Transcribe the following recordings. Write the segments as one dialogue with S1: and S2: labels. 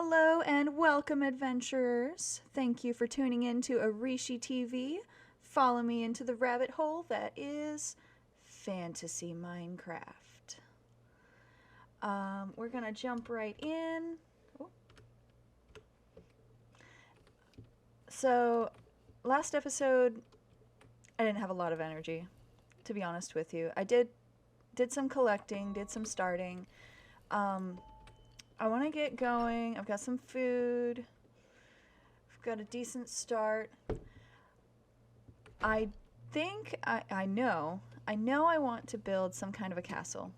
S1: Hello and welcome, adventurers. Thank you for tuning in to Arishi TV. Follow me into the rabbit hole that is fantasy Minecraft. We're gonna jump right in. Oh. So, last episode, I didn't have a lot of energy, to be honest with you. I did some collecting, did some starting. I want to get going. I've got some food. I've got a decent start. I think I know I want to build some kind of a castle.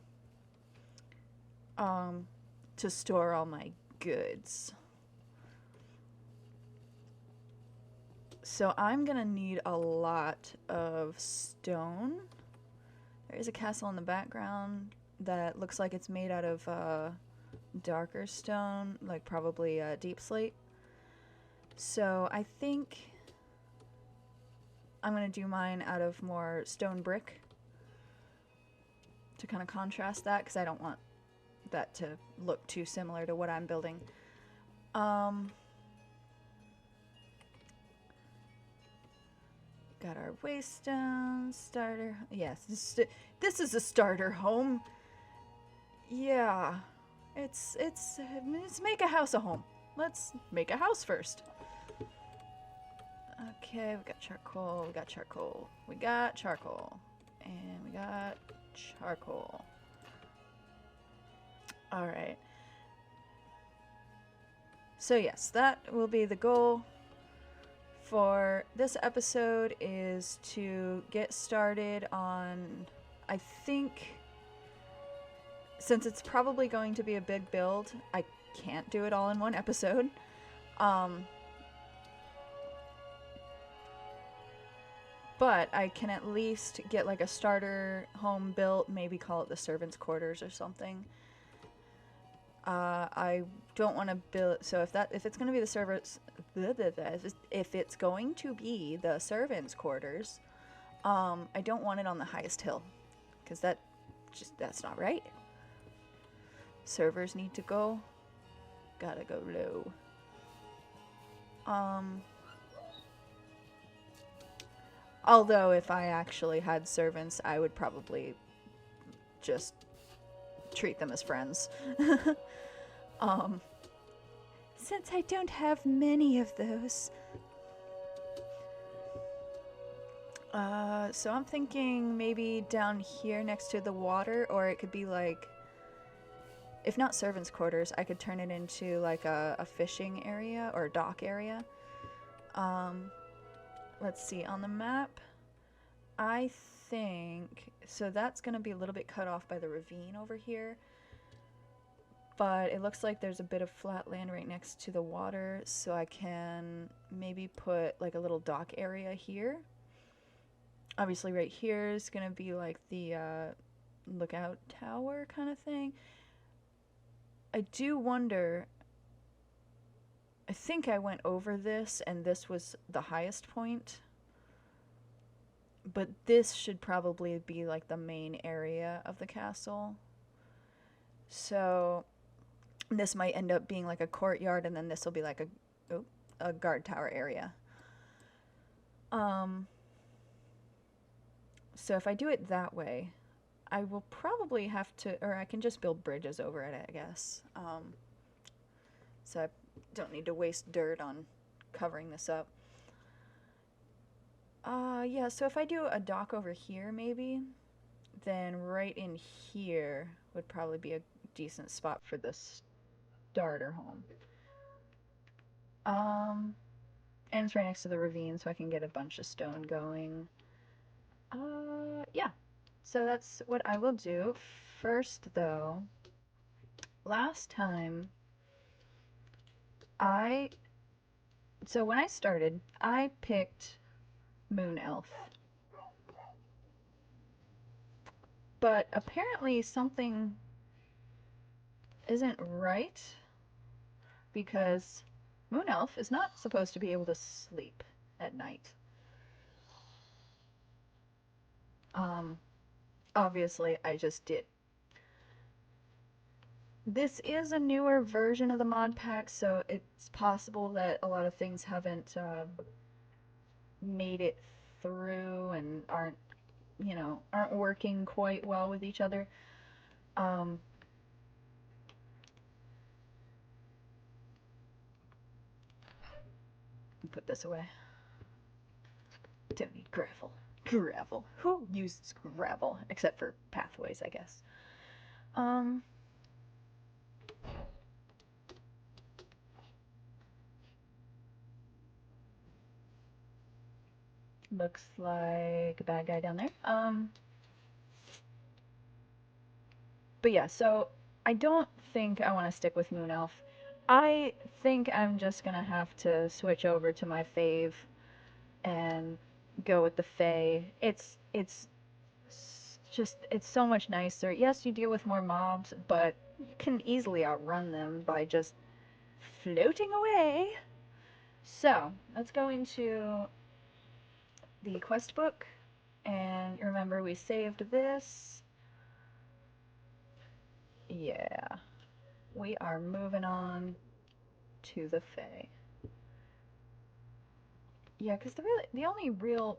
S1: To store all my goods. So I'm gonna need a lot of stone. There is a castle in the background that looks like it's made out of darker stone, like probably deep slate. So I think I'm going to do mine out of more stone brick to kind of contrast that, because I don't want that to look too similar to what I'm building. Got our waystone starter. Yes, this is a starter home. Yeah, let's make a house a home. Let's make a house first. Okay, we got charcoal, we got charcoal, we got charcoal, and we got charcoal. Alright. So yes, that will be the goal for this episode, is to get started on, I think, since it's probably going to be a big build, I can't do it all in one episode. But I can at least get like a starter home built, maybe call it the servants' quarters or something. I don't want to build, so if it's going to be the servants, if it's going to be the servants' quarters, I don't want it on the highest hill, because that's not right. Servers need to gotta go low. Although if I actually had servants, I would probably just treat them as friends. Since I don't have many of those. So I'm thinking maybe down here next to the water, or it could be like, if not servants' quarters, I could turn it into like a fishing area or a dock area. Let's see, on the map, I think, so that's going to be a little bit cut off by the ravine over here. But it looks like there's a bit of flat land right next to the water, so I can maybe put like a little dock area here. Obviously right here is going to be like the lookout tower kind of thing. I do wonder, I think I went over this and this was the highest point, but this should probably be like the main area of the castle. So this might end up being like a courtyard, and then this will be like a guard tower area. So if I do it that way, I will probably have to, or I can just build bridges over it, I guess. So I don't need to waste dirt on covering this up. Yeah, so if I do a dock over here, maybe, then right in here would probably be a decent spot for the starter home. And it's right next to the ravine, so I can get a bunch of stone going. Yeah. So that's what I will do. First, though, last time, so when I started, I picked Moon Elf. But apparently something isn't right, because Moon Elf is not supposed to be able to sleep at night. Obviously I just did. This is a newer version of the mod pack, so it's possible that a lot of things haven't made it through and aren't, you know, aren't working quite well with each other. Um, put this away. Don't need gravel. Gravel. Who uses gravel? Except for pathways, I guess. Um, looks like a bad guy down there. But yeah, so I don't think I want to stick with Moon Elf. I think I'm just gonna have to switch over to my fave and go with the Fae. Just it's so much nicer. Yes, you deal with more mobs, but you can easily outrun them by just floating away. So let's go into the quest book, and remember we saved this. Yeah, we are moving on to the Fae. Yeah, because the only real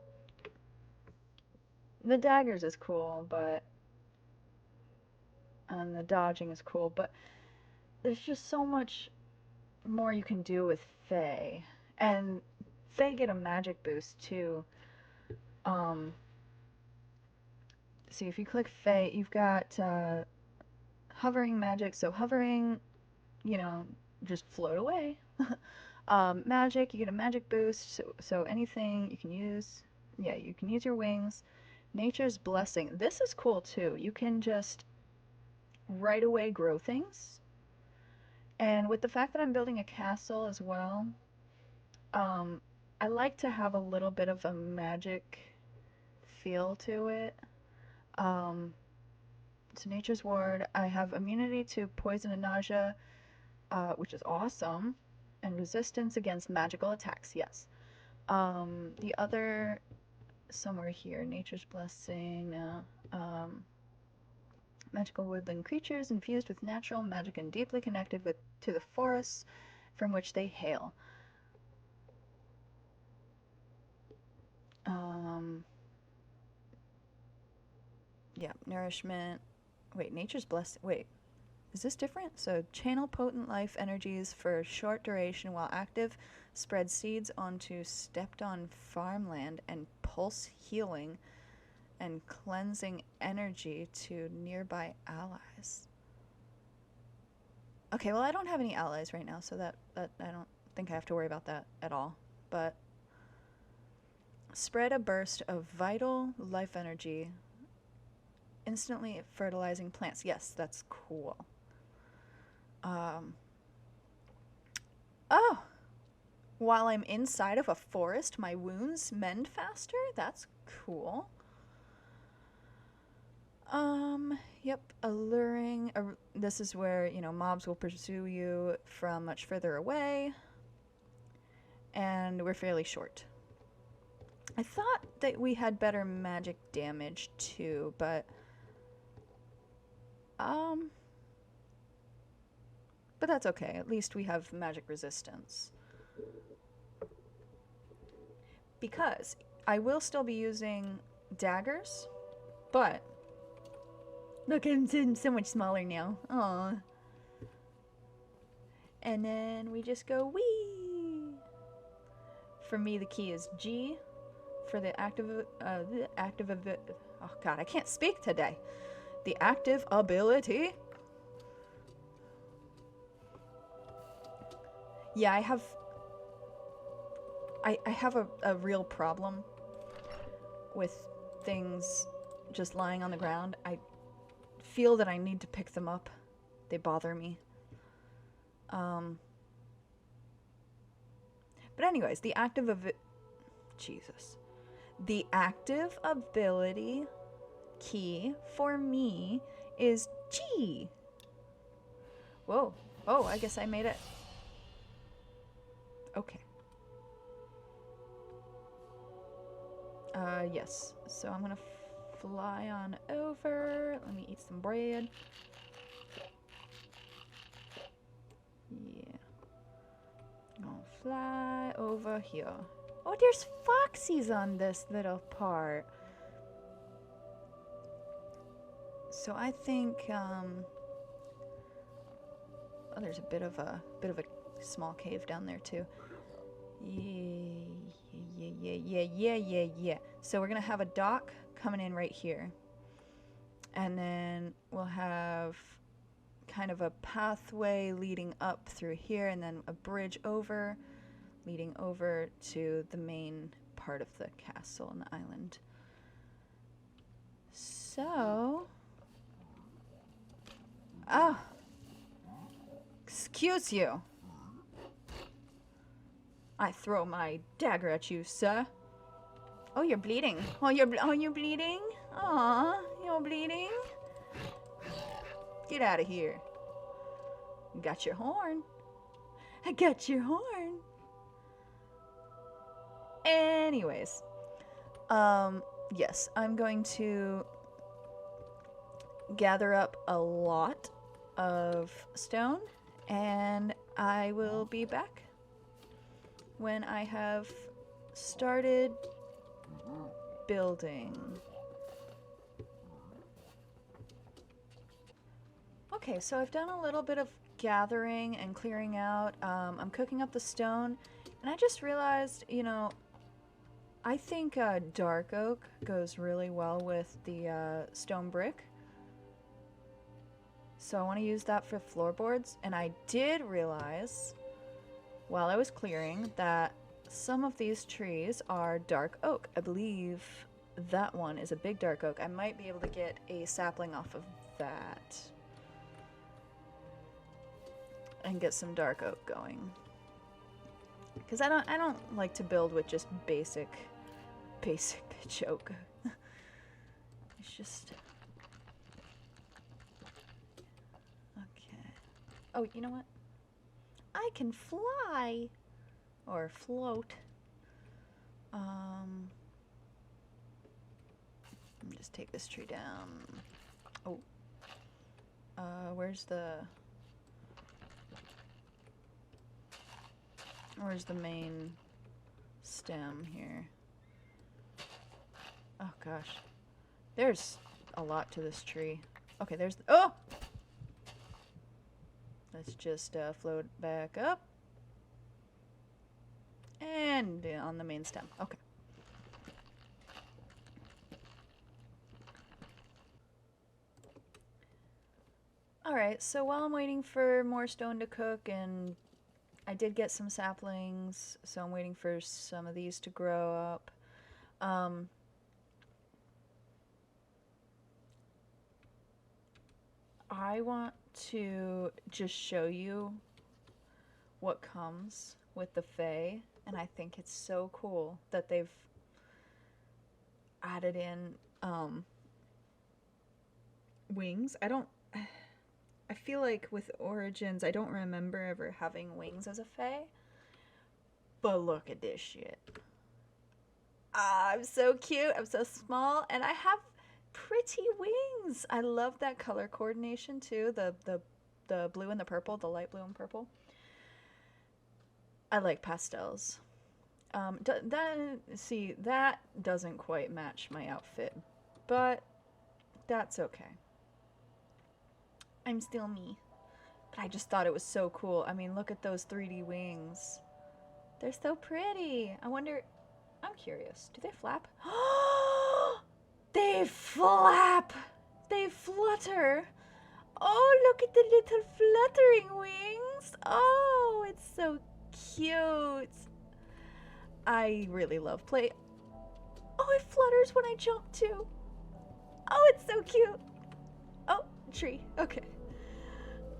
S1: the daggers is cool, but and the dodging is cool, but there's just so much more you can do with Fae, and Fae get a magic boost too. Um, see if you click Fae, you've got hovering magic. So hovering, you know, just float away. Magic, you get a magic boost. So anything you can use, yeah, you can use your wings. Nature's blessing. This is cool too. You can just right away grow things. And with the fact that I'm building a castle as well, um, I like to have a little bit of a magic feel to it. Um, so Nature's Ward, I have immunity to poison and nausea, which is awesome, and resistance against magical attacks, yes. The other, somewhere here, Nature's Blessing, magical woodland creatures infused with natural magic and deeply connected to the forests from which they hail. Um, yeah, nourishment. Wait, nature's blessing. Wait, is this different? So, channel potent life energies for short duration while active, spread seeds onto stepped on farmland, and pulse healing and cleansing energy to nearby allies. Okay, well, I don't have any allies right now, so that I don't think I have to worry about that at all. But spread a burst of vital life energy, instantly fertilizing plants. Yes, that's cool. Um, oh, while I'm inside of a forest, my wounds mend faster? That's cool. Yep, alluring. This is where, you know, mobs will pursue you from much further away, and we're fairly short. I thought that we had better magic damage too, um, but that's okay. At least we have magic resistance. Because I will still be using daggers, but look, I'm so much smaller now. Aww. And then we just go wee. For me, the key is G. For the oh god, I can't speak today. The active ability. Yeah, I have a real problem with things just lying on the ground. I feel that I need to pick them up. They bother me. Um, but anyways, Jesus. The active ability key for me is G. Whoa. Oh, I guess I made it. Okay. Yes. So I'm gonna fly on over. Let me eat some bread. fly over here. Oh, there's foxies on this little part. So I think, oh, there's a bit of a small cave down there too. Yeah. So we're gonna have a dock coming in right here, and then we'll have kind of a pathway leading up through here, and then a bridge over, leading over to the main part of the castle and the island. So, excuse you. I throw my dagger at you, sir. Oh, you're bleeding. Oh, you're bleeding? Aw, you're bleeding? Get out of here. Got your horn. I got your horn. Anyways, yes, I'm going to gather up a lot of stone, and I will be back when I have started building. Okay, so I've done a little bit of gathering and clearing out. I'm cooking up the stone, and I just realized, you know, I think dark oak goes really well with the stone brick. So I want to use that for floorboards, and I did realize while I was clearing that some of these trees are dark oak. I believe that one is a big dark oak. I might be able to get a sapling off of that and get some dark oak going. Because I don't like to build with just basic pitch oak. It's just okay. Oh, you know what? I can fly or float. Let me just take this tree down. Oh, where's the main stem here? Oh gosh, there's a lot to this tree. Okay, there's the, oh! Let's just float back up. And on the main stem. Okay. Alright, so while I'm waiting for more stone to cook, and I did get some saplings, so I'm waiting for some of these to grow up. I want to just show you what comes with the Fae, and I think it's so cool that they've added in wings. I feel like with Origins, I don't remember ever having wings as a Fae, but look at this shit. I'm so cute, I'm so small, and I have pretty wings. I love that color coordination too, the blue and the purple, the light blue and purple. I like pastels. That doesn't quite match my outfit, but that's okay. I'm still me. But I just thought it was so cool. I mean, look at those 3D wings. They're so pretty. I wonder, I'm curious, do they flap? They flap! They flutter! Oh, look at the little fluttering wings! Oh, it's so cute! I really love play. Oh, it flutters when I jump too! Oh, it's so cute! Oh, tree. Okay.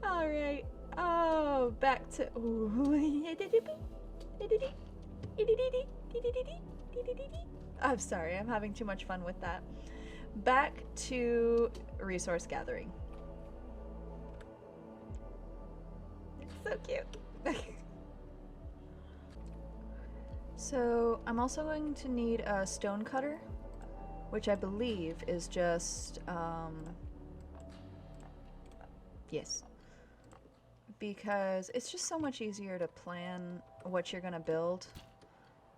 S1: Alright. Oh, back to... I'm sorry, I'm having too much fun with that. Back to resource gathering. It's so cute. So, I'm also going to need a stone cutter, which I believe is just, yes. because it's just so much easier to plan what you're going to build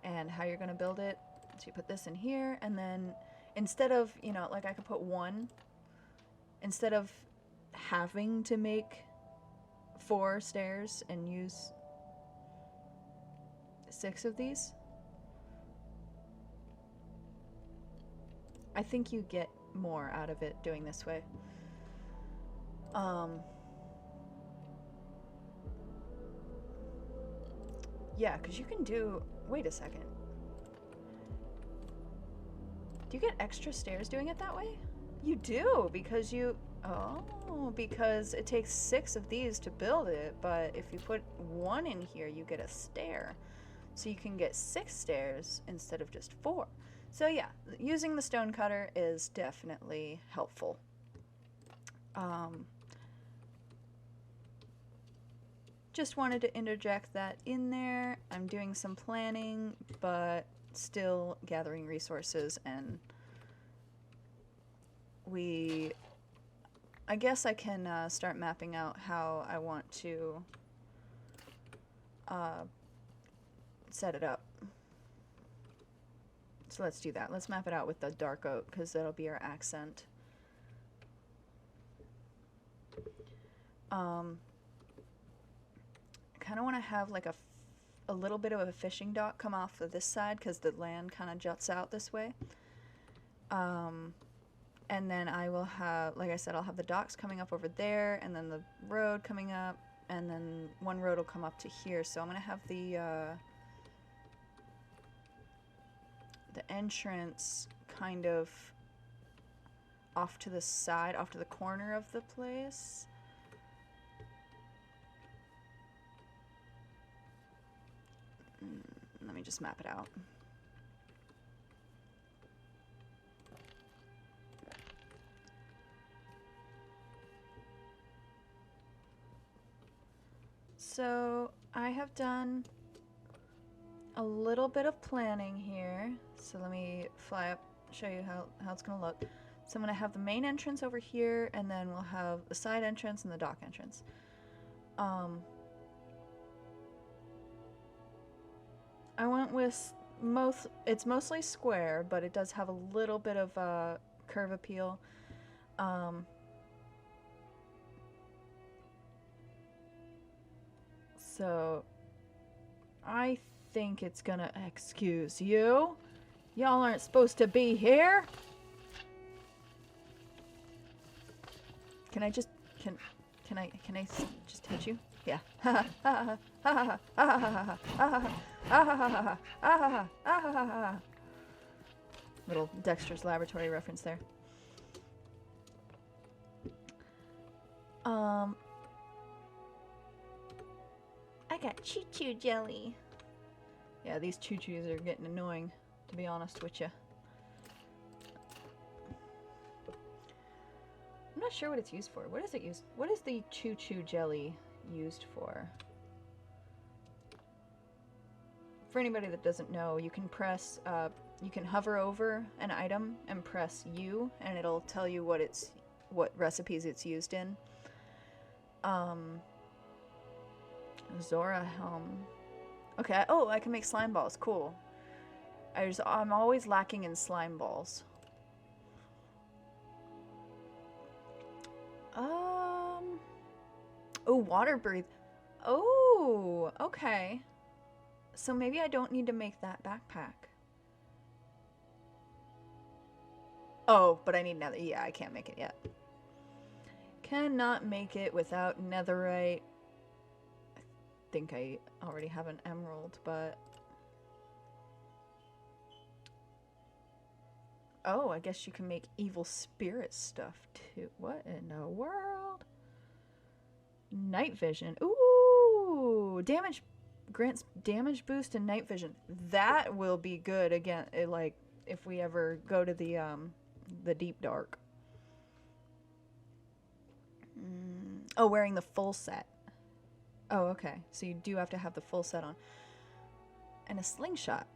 S1: and how you're going to build it. So you put this in here, and then instead of, you know, like I could put one, instead of having to make 4 stairs and use 6 of these, I think you get more out of it doing this way. Yeah, because you can do... Wait a second. Do you get extra stairs doing it that way? You do, because you... Oh, because it takes 6 of these to build it, but if you put 1 in here, you get a stair. So you can get 6 stairs instead of just 4. So yeah, using the stone cutter is definitely helpful. Just wanted to interject that in there. I'm doing some planning, but still gathering resources, and I guess I can start mapping out how I want to set it up. So let's do that. Let's map it out with the dark oak, because that'll be our accent. I kind of want to have like a little bit of a fishing dock come off of this side, because the land kind of juts out this way. And then I will have, like I said, I'll have the docks coming up over there, and then the road coming up, and then one road will come up to here. So I'm going to have the entrance kind of off to the side, off to the corner of the place. Let me just map it out. So I have done a little bit of planning here. So let me fly up, show you how it's going to look. So I'm going to have the main entrance over here, and then we'll have the side entrance and the dock entrance. I went with it's mostly square, but it does have a little bit of curve appeal. So I think it's gonna... Excuse you? Y'all aren't supposed to be here? Can I just... Can I just hit you? Yeah. Little Dexter's Laboratory reference there. I got choo-choo jelly. Yeah, these choo-choos are getting annoying, to be honest with you. I'm not sure what it's used for. What is it used? What is the choo-choo jelly used for? For anybody that doesn't know, you can press, you can hover over an item and press U, and it'll tell you what recipes it's used in. Zora helm. Okay, oh, I can make slime balls. Cool. I'm always lacking in slime balls. Oh, water breathe. Oh, okay. So maybe I don't need to make that backpack. Oh, but I need nether. Yeah, I can't make it yet. Cannot make it without netherite. I think I already have an emerald, but... Oh, I guess you can make evil spirit stuff too. What in the world? Night vision. Ooh, damage grants damage boost and night vision. That will be good again. Like if we ever go to the deep dark. Oh, wearing the full set. Oh, okay. So you do have to have the full set on. And a slingshot.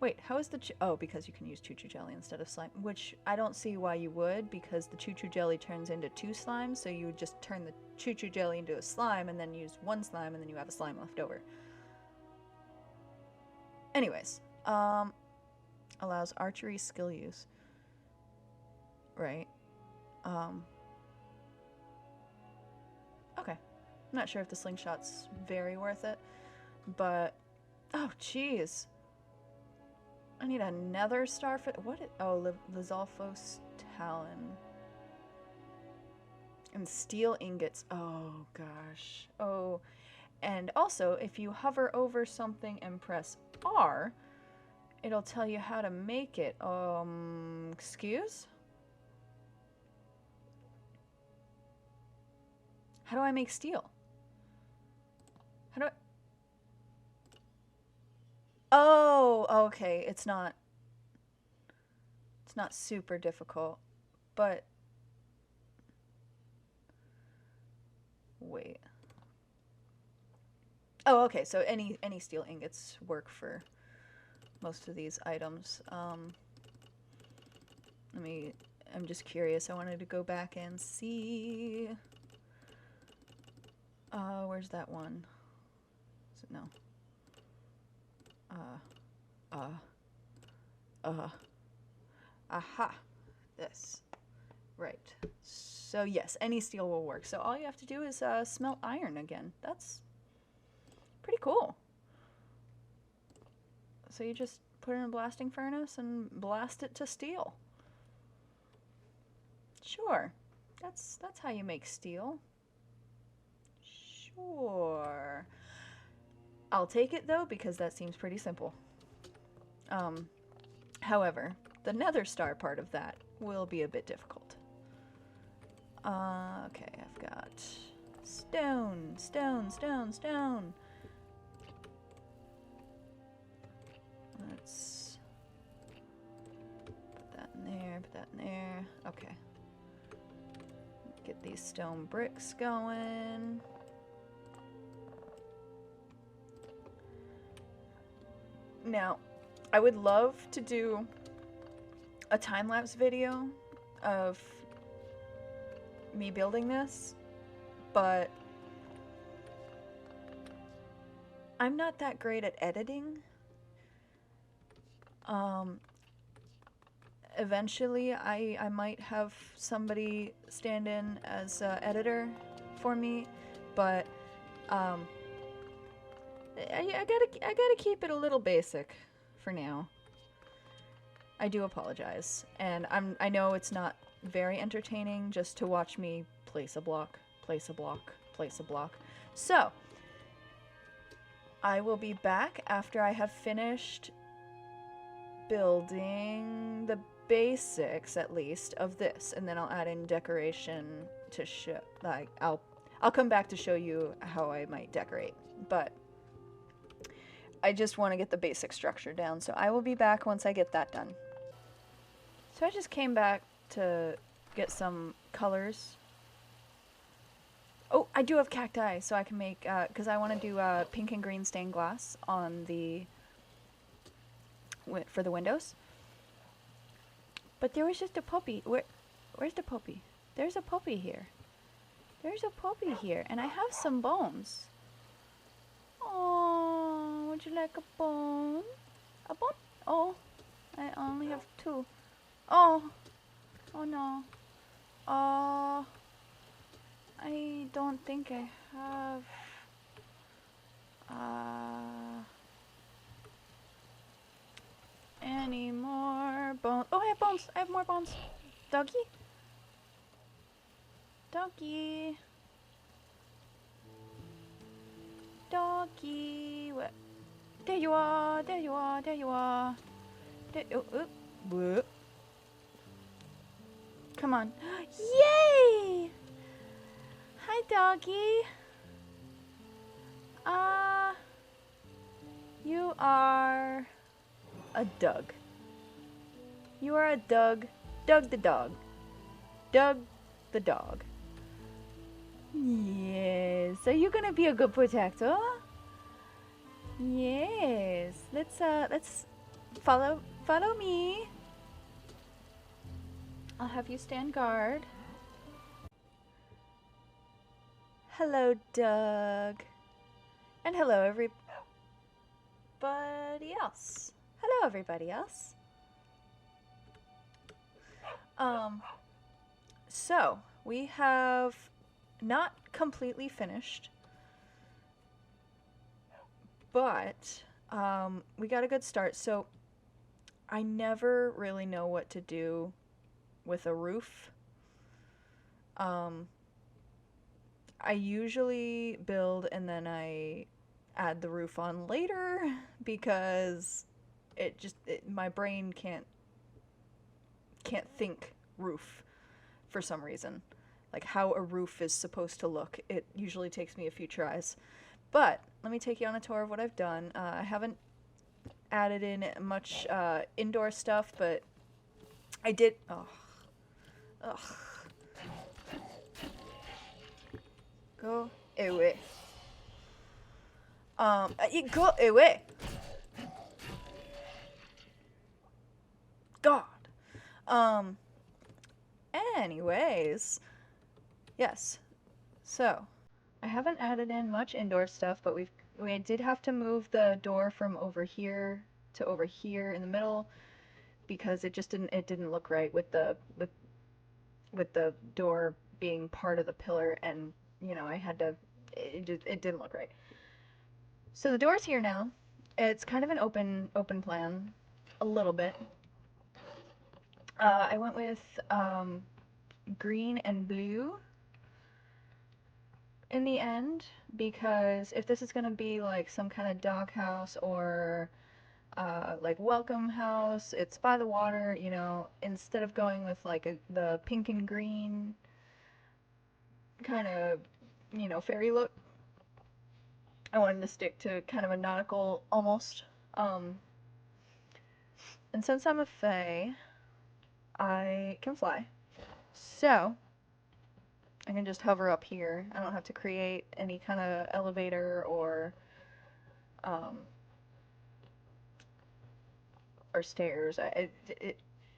S1: Wait, how is the oh, because you can use choo-choo jelly instead of slime, which I don't see why you would, because the choo-choo jelly turns into 2 slimes, so you would just turn the choo-choo jelly into a slime and then use 1 slime and then you have a slime left over. Anyways, allows archery skill use. Right. Okay. I'm not sure if the slingshot's very worth it, but oh, jeez. I need another star for what? Oh, Lizalfos Talon and steel ingots. Oh gosh. Oh, and also if you hover over something and press R, it'll tell you how to make it. Excuse? How do I make steel? How do I... Oh, okay. It's not super difficult, but wait. Oh, okay. So any steel ingots work for most of these items. I'm just curious. I wanted to go back and see. Where's that one? Is it no? Aha. This. Right. So yes, any steel will work. So all you have to do is smelt iron again. That's pretty cool. So you just put it in a blasting furnace and blast it to steel. Sure. That's how you make steel. Sure. I'll take it though, because that seems pretty simple. However, the nether star part of that will be a bit difficult. Okay, I've got stone, stone, stone, stone. Let's put that in there, put that in there. Okay. Get these stone bricks going. Now, I would love to do a time-lapse video of me building this, but I'm not that great at editing. Eventually I might have somebody stand in as editor for me, but I gotta keep it a little basic for now. I do apologize, and I know it's not very entertaining just to watch me place a block, place a block, place a block. So I will be back after I have finished building the basics, at least, of this, and then I'll add in decoration to show. Like I'll come back to show you how I might decorate, but I just want to get the basic structure down, so I will be back once I get that done. So I just came back to get some colors. Oh, I do have cacti, so I can make, because I want to do pink and green stained glass on the, for the windows. But there was just a puppy. Where's the puppy? There's a puppy here. There's a puppy here, and I have some bones. Oh, would you like a bone? A bone? Oh, I only have 2. Oh, oh no. Oh, I don't think I have. Any more bones? Oh, I have bones. I have more bones. Doggy? Doggy. Doggy. What? There you are. There you are. There you are. There, oh. Come on. Yay! Hi, doggy. You are a Doug. You are a Doug. Doug the dog. Doug the dog. Yes. Are you gonna be a good protector? Yes. Let's follow me. I'll have you stand guard. Hello, Doug. And hello, everybody else. Hello, everybody else. So we have not completely finished, but we got a good start. So I never really know what to do with a roof. I usually build and then I add the roof on later because my brain can't think roof for some reason. Like how a roof is supposed to look. It usually takes me a few tries. But let me take you on a tour of what I've done. I haven't added in much indoor stuff, but I did. Oh, ugh. Go away. You go away. God. Anyways, yes. So, I haven't added in much indoor stuff, but we did have to move the door from over here to over here in the middle because it didn't look right with the door being part of the pillar, and I had to it didn't look right. So the door's here now. It's kind of an open plan a little bit. I went with green and blue in the end because if this is gonna be like some kind of doghouse or like welcome house, it's by the water, instead of going with like the pink and green kind of, fairy look, I wanted to stick to kind of a nautical almost. And since I'm a fae, I can fly. So I can just hover up here. I don't have to create any kind of elevator or stairs.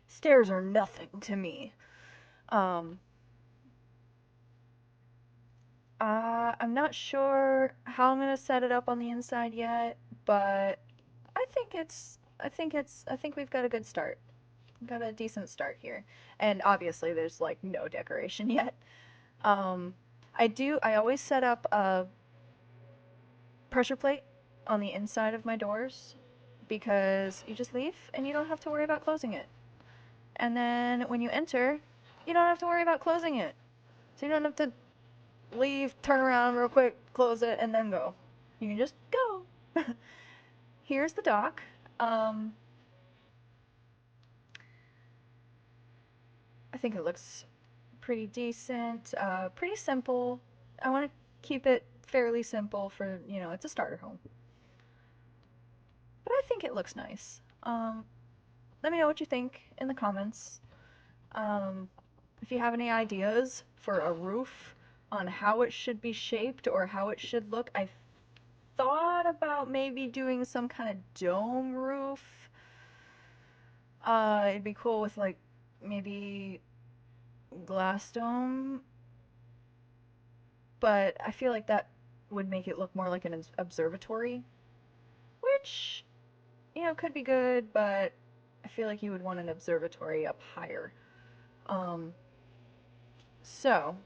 S1: Stairs are nothing to me. I'm not sure how I'm gonna set it up on the inside yet, but I think we've got a good start. Got a decent start here. And obviously there's like no decoration yet. I always set up a pressure plate on the inside of my doors because you just leave and you don't have to worry about closing it. And then when you enter, you don't have to worry about closing it. So you don't have to leave, turn around real quick, close it, and then go. You can just go. Here's the dock. I think it looks pretty decent, pretty simple. I want to keep it fairly simple for, it's a starter home. But I think it looks nice. Let me know what you think in the comments. If you have any ideas for a roof on how it should be shaped or how it should look, I thought about maybe doing some kind of dome roof. It'd be cool with like maybe glass dome, but I feel like that would make it look more like an observatory, which, could be good, but I feel like you would want an observatory up higher. So,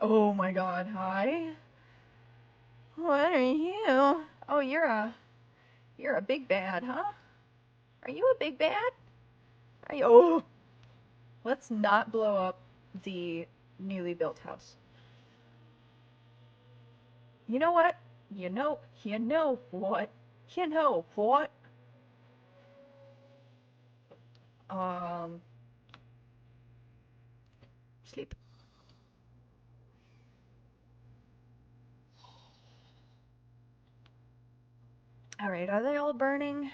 S1: oh my god, hi. What are you? Oh, you're a big bad, huh? Are you a big bad? Are you? Oh, let's not blow up the newly built house. You know what? You know what? You know what? Um, Sleep. Alright, are they all burning?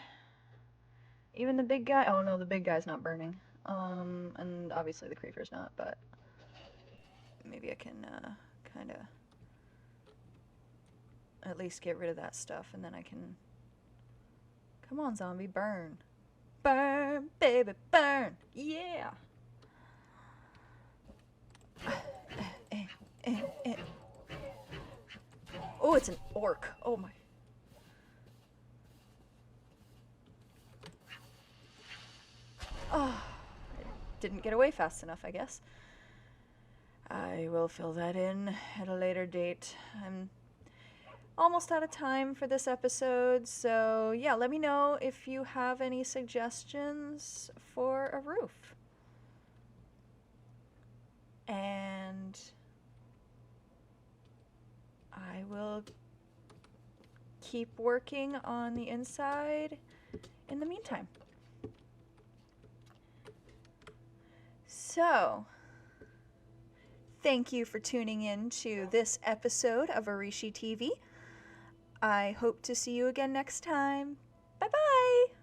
S1: Even the big guy? Oh no, the big guy's not burning. And obviously the creeper's not, but maybe I can, kinda at least get rid of that stuff and then I can... Come on, zombie, burn. Burn, baby, burn. Yeah. Oh, it's an orc. Oh my. Oh, I didn't get away fast enough, I guess. I will fill that in at a later date. I'm almost out of time for this episode, so yeah, let me know if you have any suggestions for a roof. And I will keep working on the inside in the meantime. So, thank you for tuning in to this episode of Arishi TV. I hope to see you again next time. Bye bye!